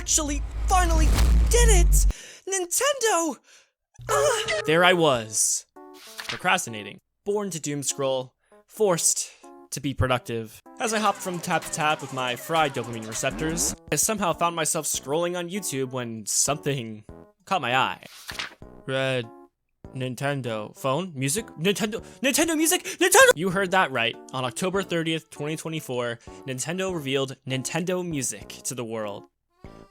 actually finally did it! Nintendo! There I was, procrastinating, born to doom scroll, forced to be productive. As I hopped from tap to tap with my fried dopamine receptors, I somehow found myself scrolling on YouTube when something caught my eye. Red Nintendo phone music, Nintendo music, Nintendo. You heard that right. On October 30th, 2024, Nintendo revealed Nintendo Music to the world.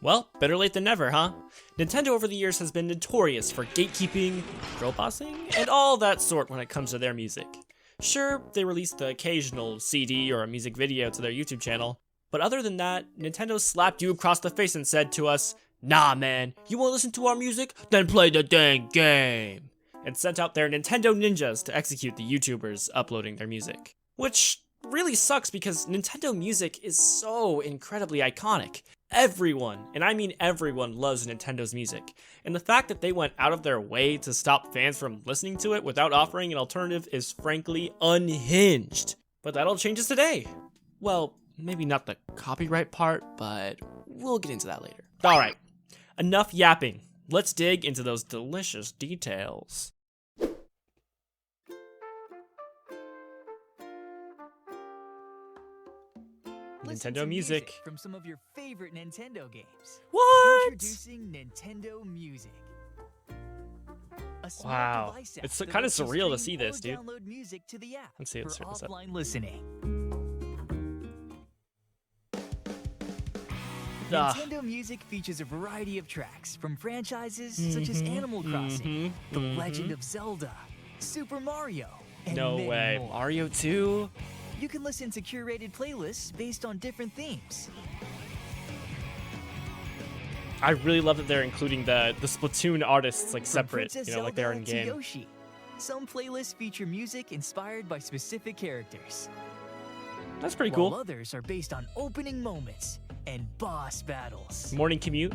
Well, better late than never, huh? Nintendo over the years has been notorious for gatekeeping, girl bossing, and all that sort when it comes to their music. Sure, they released the occasional CD or a music video to their YouTube channel, but other than that, Nintendo slapped you across the face and said to us, "Nah man, you wanna listen to our music? Then play the dang game!" And sent out their Nintendo ninjas to execute the YouTubers uploading their music. Which really sucks because Nintendo Music is so incredibly iconic. Everyone, and I mean everyone, loves Nintendo's music, and the fact that they went out of their way to stop fans from listening to it without offering an alternative is frankly unhinged. But that all changes today. Well, maybe not the copyright part, but we'll get into that later. Alright, enough yapping. Let's dig into those delicious details. Nintendo Music from some of your favorite Nintendo games. What? Introducing Nintendo Music. Wow, it's kind of surreal to see this, dude. Download music to the app. Let's see it shows up. Offline listening. Nintendo Music features a variety of tracks from franchises such as Animal Crossing, The Legend of Zelda, Super Mario, and no many way, more. Mario 2? You can listen to curated playlists based on different themes. I really love that they're including the Splatoon artists like separate, From you know, like they are in Princess Zelda game. to Yoshi. Some playlists feature music inspired by specific characters. That's pretty While cool. others are based on opening moments and boss battles. Morning commute.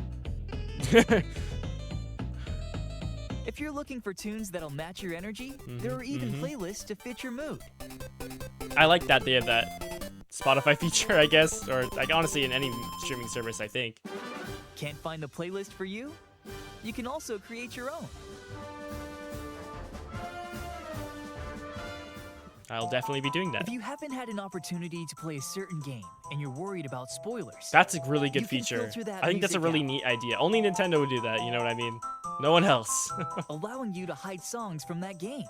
If you're looking for tunes that'll match your energy, there are even playlists to fit your mood. I like that they have that Spotify feature, I guess, or like honestly in any streaming service, I think. Can't find the playlist for you? You can also create your own. I'll definitely be doing that. If you haven't had an opportunity to play a certain game and you're worried about spoilers, That's a really good you can feature. filter that I think that's a music really out. neat idea. Only Nintendo would do that, you know what I mean? No one else. allowing you to hide songs from that game.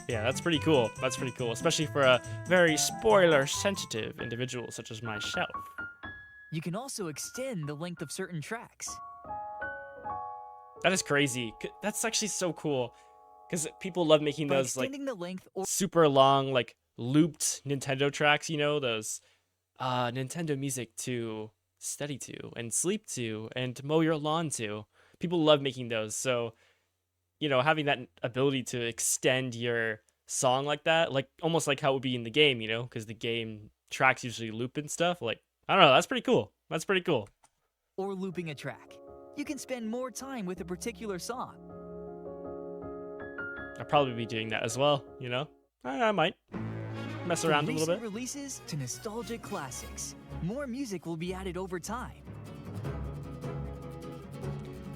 Yeah, that's pretty cool. That's pretty cool, especially for a very spoiler-sensitive individual such as myself. You can also extend the length of certain tracks. That is crazy. That's actually so cool. Because people love making By those like extending the length or super long, like looped Nintendo tracks, you know, those Nintendo music to study to and sleep to and mow your lawn to. People love making those. So, you know, having that ability to extend your song like that, like almost like how it would be in the game, you know, because the game tracks usually loop and stuff. Like, I don't know, that's pretty cool. That's pretty cool. or looping a track. You can spend more time with a particular song. I'll probably be doing that as well, you know? I might mess around a From little recent bit. releases to nostalgic classics, more music will be added over time.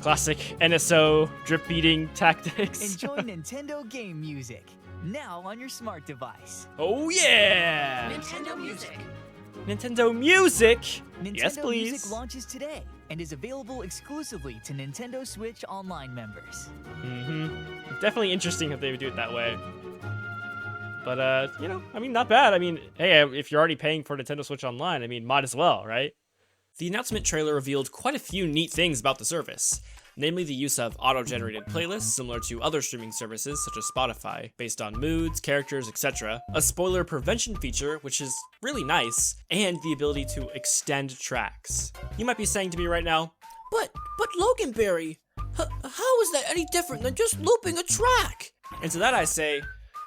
Classic NSO drip beating tactics. Enjoy Nintendo game music, now on your smart device. Oh yeah! Nintendo Music. Nintendo Music! Nintendo Yes, please. Music launches today and is available exclusively to Nintendo Switch Online members. Definitely interesting if they would do it that way. But, you know, I mean, not bad. I mean, hey, if you're already paying for Nintendo Switch Online, I mean, might as well, right? The announcement trailer revealed quite a few neat things about the service, namely the use of auto-generated playlists similar to other streaming services such as Spotify, based on moods, characters, etc., a spoiler prevention feature, which is really nice, and the ability to extend tracks. You might be saying to me right now, But Loganberry, how is that any different than just looping a track? And to that I say,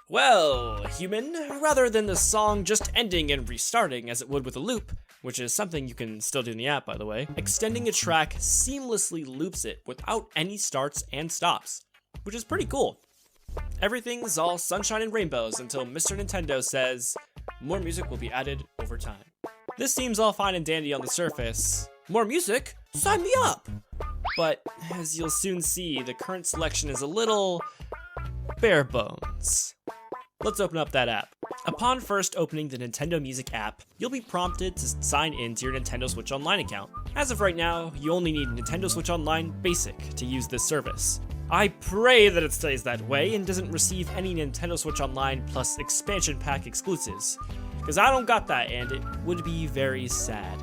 well, human, rather than the song just ending and restarting as it would with a loop, which is something you can still do in the app, by the way, extending a track seamlessly loops it without any starts and stops, which is pretty cool. Everything's all sunshine and rainbows until Mr. Nintendo says more music will be added over time. This seems all fine and dandy on the surface, More music? Sign me up! But as you'll soon see, the current selection is a little bare bones. Let's open up that app. Upon first opening the Nintendo Music app, you'll be prompted to sign in to your Nintendo Switch Online account. As of right now, you only need Nintendo Switch Online Basic to use this service. I pray that it stays that way and doesn't receive any Nintendo Switch Online plus expansion pack exclusives, because I don't got that and it would be very sad.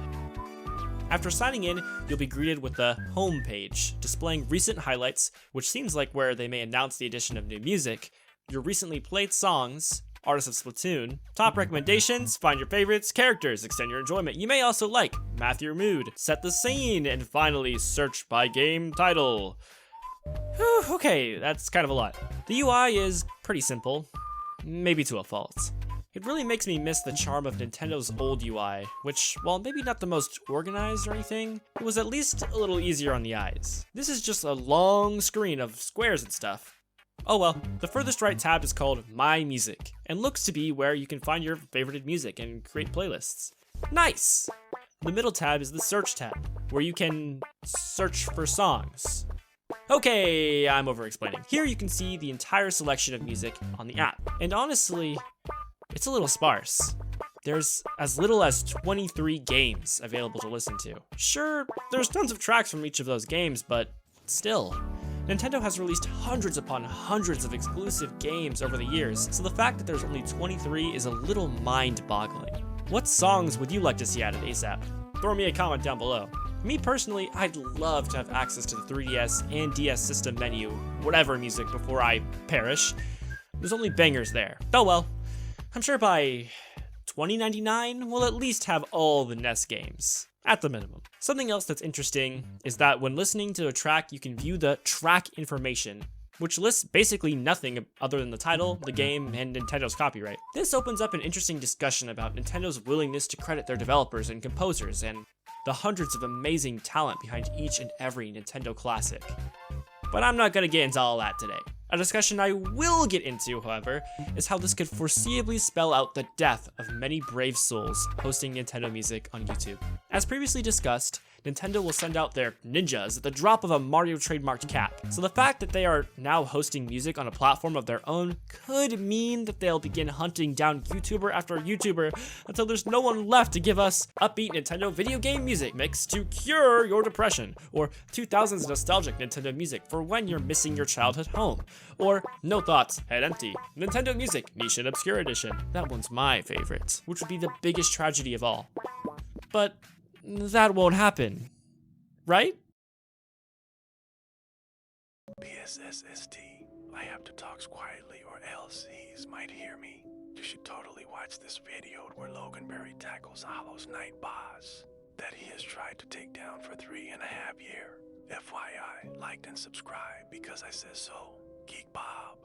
After signing in, you'll be greeted with the home page, displaying recent highlights, which seems like where they may announce the addition of new music, your recently played songs, artists of Splatoon, top recommendations, find your favorites, characters, extend your enjoyment. You may also like math your mood, set the scene, and finally search by game title. Whew, okay, that's kind of a lot. The UI is pretty simple, maybe to a fault. It really makes me miss the charm of Nintendo's old UI, which, while maybe not the most organized or anything, it was at least a little easier on the eyes. This is just a long screen of squares and stuff. Oh well, the furthest right tab is called My Music, and looks to be where you can find your favorited music and create playlists. Nice! The middle tab is the Search tab, where you can search for songs. Okay, I'm over-explaining. Here you can see the entire selection of music on the app, and honestly, it's a little sparse. There's as little as 23 games available to listen to. Sure, there's tons of tracks from each of those games, but still. Nintendo has released hundreds upon hundreds of exclusive games over the years, so the fact that there's only 23 is a little mind-boggling. What songs would you like to see added ASAP? Throw me a comment down below. Me personally, I'd love to have access to the 3DS and DS system menu, whatever music, before I perish. There's only bangers there. Oh well. I'm sure by 2099, we'll at least have all the NES games, at the minimum. Something else that's interesting is that when listening to a track, you can view the track information, which lists basically nothing other than the title, the game, and Nintendo's copyright. This opens up an interesting discussion about Nintendo's willingness to credit their developers and composers, and the hundreds of amazing talent behind each and every Nintendo classic. But I'm not gonna get into all that today. A discussion I will get into, however, is how this could foreseeably spell out the death of many brave souls hosting Nintendo music on YouTube. As previously discussed, Nintendo will send out their ninjas at the drop of a Mario trademarked cap, so the fact that they are now hosting music on a platform of their own could mean that they'll begin hunting down YouTuber after YouTuber until there's no one left to give us upbeat Nintendo video game music mix to cure your depression, or 2000s nostalgic Nintendo music for when you're missing your childhood home, or No Thoughts, Head Empty, Nintendo Music Niche and Obscure Edition. That one's my favorite, which would be the biggest tragedy of all. But that won't happen, right? PSSST. I have to talk quietly or LCs might hear me. You should totally watch this video where Logan Berry tackles Hollow's Night boss that he has tried to take down for 3.5 years. FYI, liked and subscribe because I said so. Geek Bob.